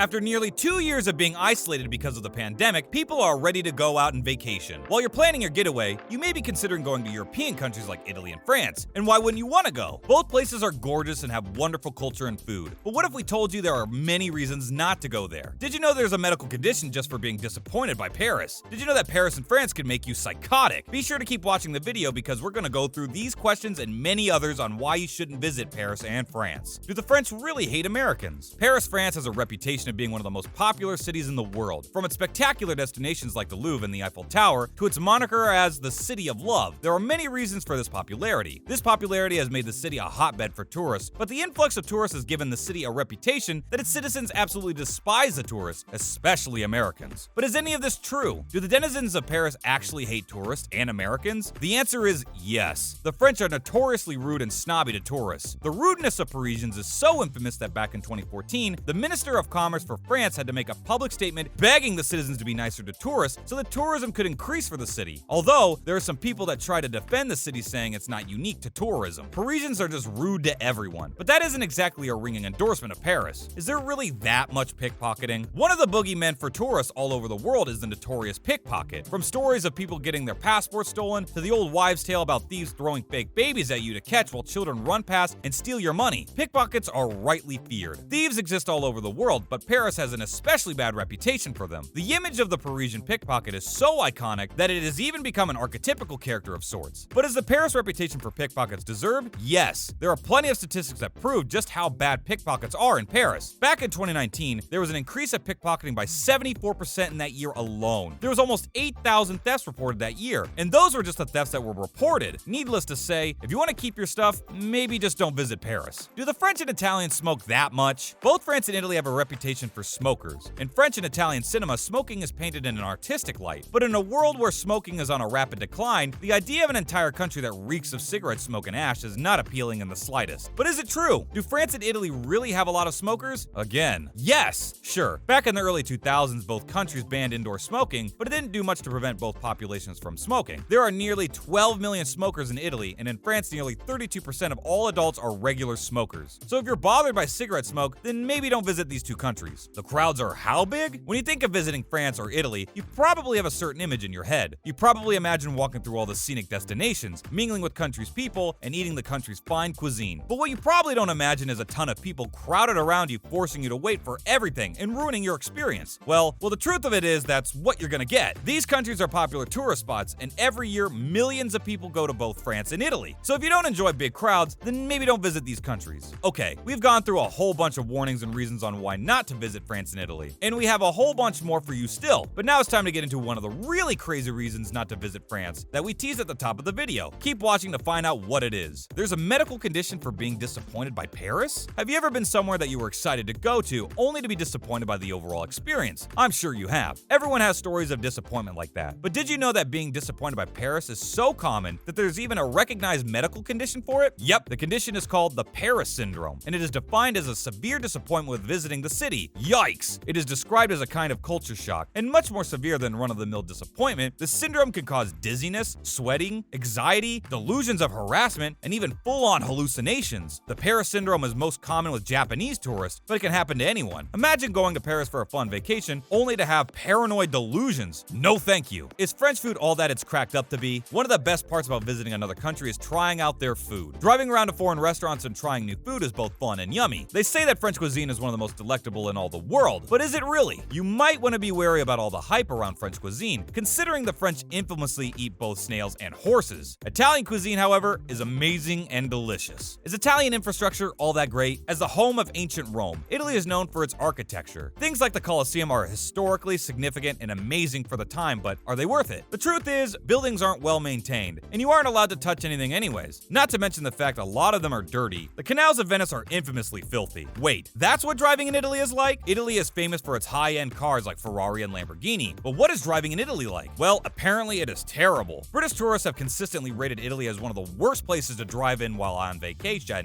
After nearly 2 years of being isolated because of the pandemic, people are ready to go out and vacation. While you're planning your getaway, you may be considering going to European countries like Italy and France. And why wouldn't you want to go? Both places are gorgeous and have wonderful culture and food. But what if we told you there are many reasons not to go there? Did you know there's a medical condition just for being disappointed by Paris? Did you know that Paris and France can make you psychotic? Be sure to keep watching the video because we're going to go through these questions and many others on why you shouldn't visit Paris and France. Do the French really hate Americans? Paris, France has a reputation of being one of the most popular cities in the world. From its spectacular destinations like the Louvre and the Eiffel Tower to its moniker as the City of Love, there are many reasons for this popularity. This popularity has made the city a hotbed for tourists, but the influx of tourists has given the city a reputation that its citizens absolutely despise the tourists, especially Americans. But is any of this true? Do the denizens of Paris actually hate tourists and Americans? The answer is yes. The French are notoriously rude and snobby to tourists. The rudeness of Parisians is so infamous that back in 2014, the Minister of Commerce for France had to make a public statement begging the citizens to be nicer to tourists so that tourism could increase for the city. Although, there are some people that try to defend the city saying it's not unique to tourism. Parisians are just rude to everyone. But that isn't exactly a ringing endorsement of Paris. Is there really that much pickpocketing? One of the boogeymen for tourists all over the world is the notorious pickpocket. From stories of people getting their passports stolen to the old wives' tale about thieves throwing fake babies at you to catch while children run past and steal your money, pickpockets are rightly feared. Thieves exist all over the world, but Paris has an especially bad reputation for them. The image of the Parisian pickpocket is so iconic that it has even become an archetypical character of sorts. But is the Paris reputation for pickpockets deserved? Yes. There are plenty of statistics that prove just how bad pickpockets are in Paris. Back in 2019, there was an increase of pickpocketing by 74% in that year alone. There was almost 8,000 thefts reported that year, and those were just the thefts that were reported. Needless to say, if you want to keep your stuff, maybe just don't visit Paris. Do the French and Italians smoke that much? Both France and Italy have a reputation for smokers. In French and Italian cinema, smoking is painted in an artistic light. But in a world where smoking is on a rapid decline, the idea of an entire country that reeks of cigarette smoke and ash is not appealing in the slightest. But is it true? Do France and Italy really have a lot of smokers? Again, yes, sure. Back in the early 2000s, both countries banned indoor smoking, but it didn't do much to prevent both populations from smoking. There are nearly 12 million smokers in Italy, and in France, nearly 32% of all adults are regular smokers. So if you're bothered by cigarette smoke, then maybe don't visit these two countries. The crowds are how big? When you think of visiting France or Italy, you probably have a certain image in your head. You probably imagine walking through all the scenic destinations, mingling with country's people, and eating the country's fine cuisine. But what you probably don't imagine is a ton of people crowded around you, forcing you to wait for everything and ruining your experience. Well, the truth of it is that's what you're gonna get. These countries are popular tourist spots, and every year millions of people go to both France and Italy. So if you don't enjoy big crowds, then maybe don't visit these countries. Okay, we've gone through a whole bunch of warnings and reasons on why not to visit France and Italy, and we have a whole bunch more for you still. But now it's time to get into one of the really crazy reasons not to visit France that we teased at the top of the video. Keep watching to find out what it is. There's a medical condition for being disappointed by Paris? Have you ever been somewhere that you were excited to go to only to be disappointed by the overall experience? I'm sure you have. Everyone has stories of disappointment like that. But did you know that being disappointed by Paris is so common that there's even a recognized medical condition for it? Yep, the condition is called the Paris Syndrome, and it is defined as a severe disappointment with visiting the city. Yikes! It is described as a kind of culture shock, and much more severe than run-of-the-mill disappointment. The syndrome can cause dizziness, sweating, anxiety, delusions of harassment, and even full-on hallucinations. The Paris Syndrome is most common with Japanese tourists, but it can happen to anyone. Imagine going to Paris for a fun vacation only to have paranoid delusions. No thank you. Is French food all that it's cracked up to be? One of the best parts about visiting another country is trying out their food. Driving around to foreign restaurants and trying new food is both fun and yummy. They say that French cuisine is one of the most delectable in all the world, but is it really? You might want to be wary about all the hype around French cuisine, considering the French infamously eat both snails and horses. Italian cuisine, however, is amazing and delicious. Is Italian infrastructure all that great? As the home of ancient Rome, Italy is known for its architecture. Things like the Colosseum are historically significant and amazing for the time, but are they worth it? The truth is, buildings aren't well maintained, and you aren't allowed to touch anything anyways. Not to mention the fact a lot of them are dirty. The canals of Venice are infamously filthy. Wait, that's what driving in Italy is like? Italy is famous for its high-end cars like Ferrari and Lamborghini, but what is driving in Italy like? Well, apparently it is terrible. British tourists have consistently rated Italy as one of the worst places to drive in while on vacation.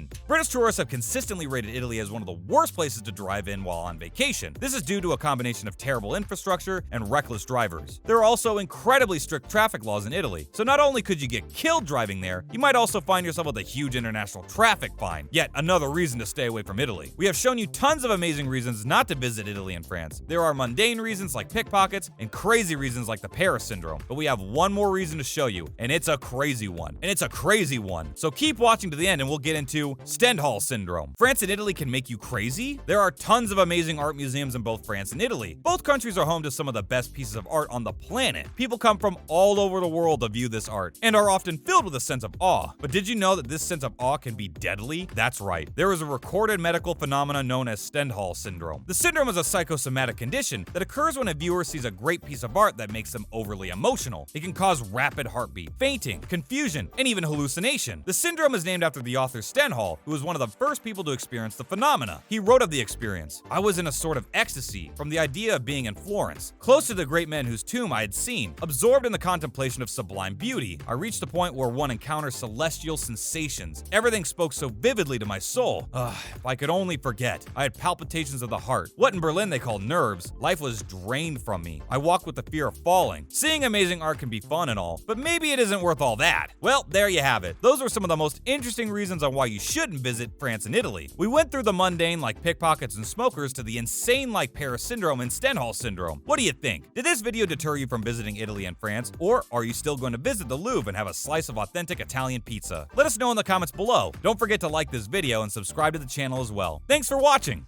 This is due to a combination of terrible infrastructure and reckless drivers. There are also incredibly strict traffic laws in Italy, so not only could you get killed driving there, you might also find yourself with a huge international traffic fine. Yet another reason to stay away from Italy. We have shown you tons of amazing reasons not to visit Italy and France. There are mundane reasons like pickpockets and crazy reasons like the Paris Syndrome. But we have one more reason to show you, and it's a crazy one. So keep watching to the end and we'll get into Stendhal Syndrome. France and Italy can make you crazy? There are tons of amazing art museums in both France and Italy. Both countries are home to some of the best pieces of art on the planet. People come from all over the world to view this art and are often filled with a sense of awe. But did you know that this sense of awe can be deadly? That's right. There is a recorded medical phenomenon known as Stendhal Syndrome. The syndrome is a psychosomatic condition that occurs when a viewer sees a great piece of art that makes them overly emotional. It can cause rapid heartbeat, fainting, confusion, and even hallucination. The syndrome is named after the author Stendhal, who was one of the first people to experience the phenomena. He wrote of the experience, "I was in a sort of ecstasy from the idea of being in Florence, close to the great men whose tomb I had seen, absorbed in the contemplation of sublime beauty. I reached the point where one encounters celestial sensations. Everything spoke so vividly to my soul. If I could only forget. I had palpitations of the heart. What in Berlin they call nerves. Life was drained from me. I walked with the fear of falling. Seeing amazing art can be fun and all, but maybe it isn't worth all that." Well, there you have it. Those were some of the most interesting reasons on why you shouldn't visit France and Italy. We went through the mundane like pickpockets and smokers to the insane like Paris Syndrome and Stendhal Syndrome. What do you think? Did this video deter you from visiting Italy and France, or are you still going to visit the Louvre and have a slice of authentic Italian pizza? Let us know in the comments below. Don't forget to like this video and subscribe to the channel as well. Thanks for watching!